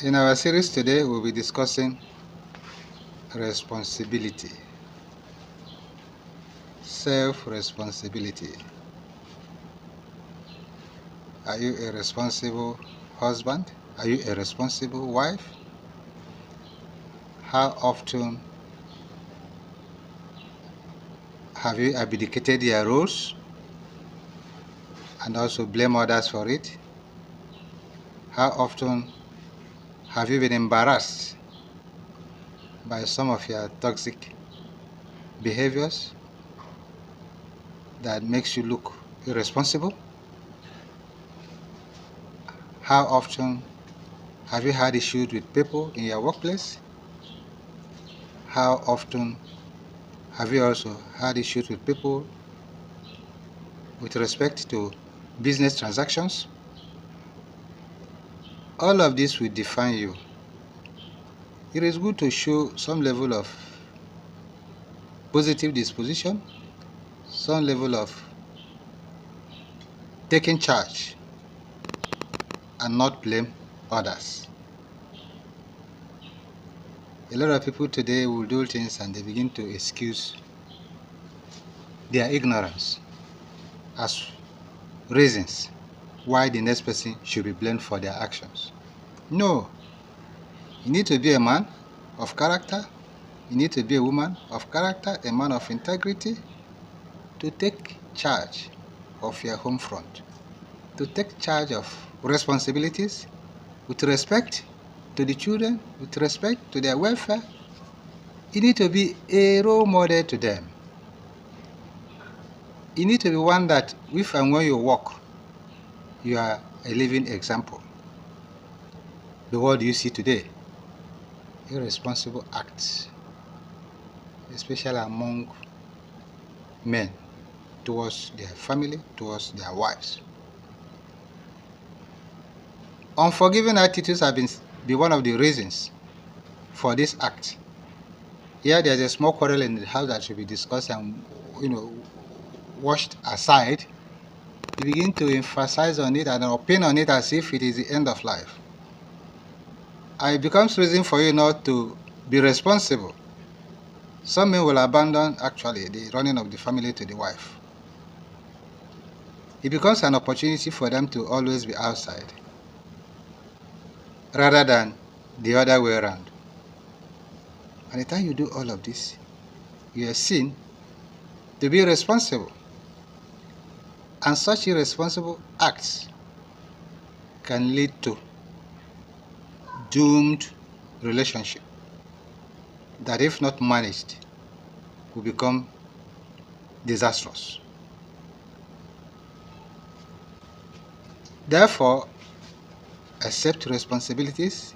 In our series today, we'll be discussing responsibility, self-responsibility. Are you a responsible husband? Are you a responsible wife? How often have you abdicated your roles and also blame others for it? How often have you been embarrassed by some of your toxic behaviors that makes you look irresponsible? How often have you had issues with people in your workplace? How often have you also had issues with people with respect to business transactions? All of this will define you. It is good to show some level of positive disposition, some level of taking charge and not blame others. A lot of people today will do things and they begin to excuse their ignorance as reasons why the next person should be blamed for their actions. No, you need to be a man of character. You need to be a woman of character, a man of integrity, to take charge of your home front, to take charge of responsibilities with respect to the children, with respect to their welfare. You need to be a role model to them. You need to be one that, if and when you walk, you are a living example. The world you see today, irresponsible acts, especially among men, towards their family, towards their wives. Unforgiving attitudes have been one of the reasons for this act. Here there's a small quarrel in the house that should be discussed and washed aside. You begin to emphasize on it and opine on it as if it is the end of life. And it becomes reason for you not to be responsible. Some men will abandon actually the running of the family to the wife. It becomes an opportunity for them to always be outside rather than the other way around. By the time you do all of this, you are seen to be responsible. And such irresponsible acts can lead to doomed relationship that, if not managed, will become disastrous. Therefore, accept responsibilities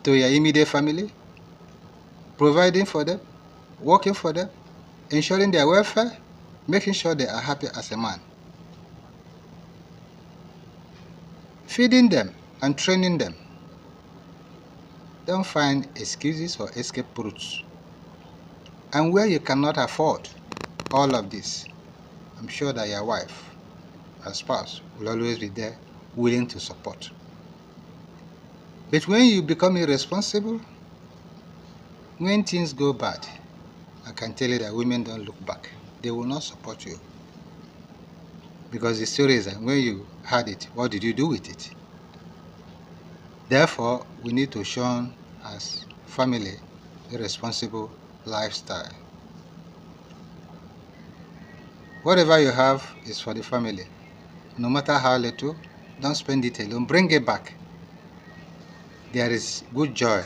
to your immediate family, providing for them, working for them, ensuring their welfare, making sure they are happy as a man, feeding them and training them. Don't find excuses or escape routes. And where you cannot afford all of this, I'm sure that your wife, your spouse, will always be there willing to support. But when you become irresponsible, when things go bad, I can tell you that women don't look back. They will not support you. Because the story is that when you had it, what did you do with it? Therefore, we need to shun as family a responsible lifestyle. Whatever you have is for the family. No matter how little, don't spend it alone. Bring it back. There is good joy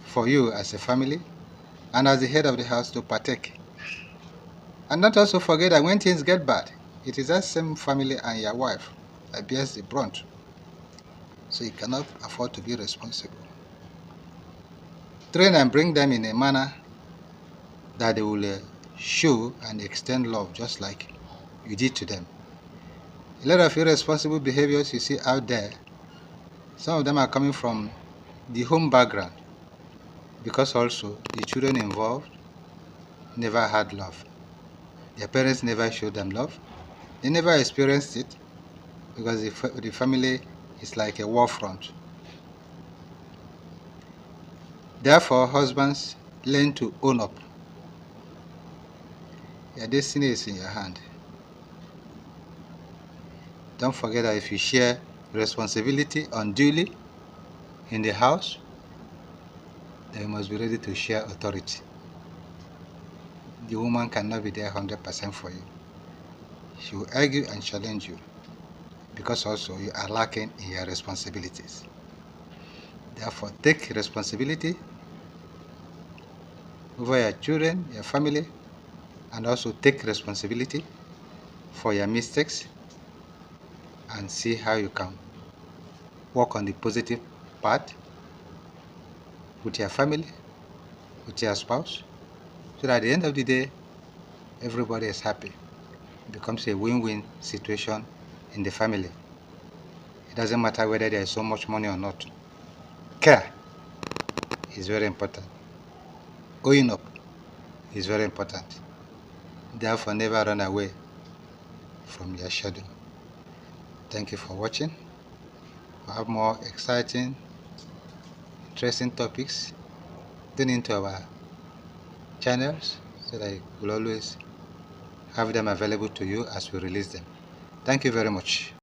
for you as a family and as the head of the house to partake. And not also forget that when things get bad, it is that same family and your wife that bears the brunt. So you cannot afford to be responsible. Train and bring them in a manner that they will show and extend love just like you did to them. A lot of irresponsible behaviors you see out there, some of them are coming from the home background, because also the children involved never had love. Their parents never showed them love. They never experienced it because the family It's like a war front. Therefore, husbands, learn to own up. Your destiny is in your hand. Don't forget that if you share responsibility unduly in the house, then you must be ready to share authority. The woman cannot be there 100% for you. She will argue and challenge you because also you are lacking in your responsibilities. Therefore, take responsibility over your children, your family, and also take responsibility for your mistakes and see how you can work on the positive part with your family, with your spouse, so that at the end of the day, everybody is happy. It becomes a win-win situation in the family. It doesn't matter whether there is so much money or not. Care is very important. Owing up is very important. Therefore, never run away from your schedule. Thank you for watching. For have more exciting, interesting topics, tune into our channels so that you will always have them available to you as we release them. Thank you very much.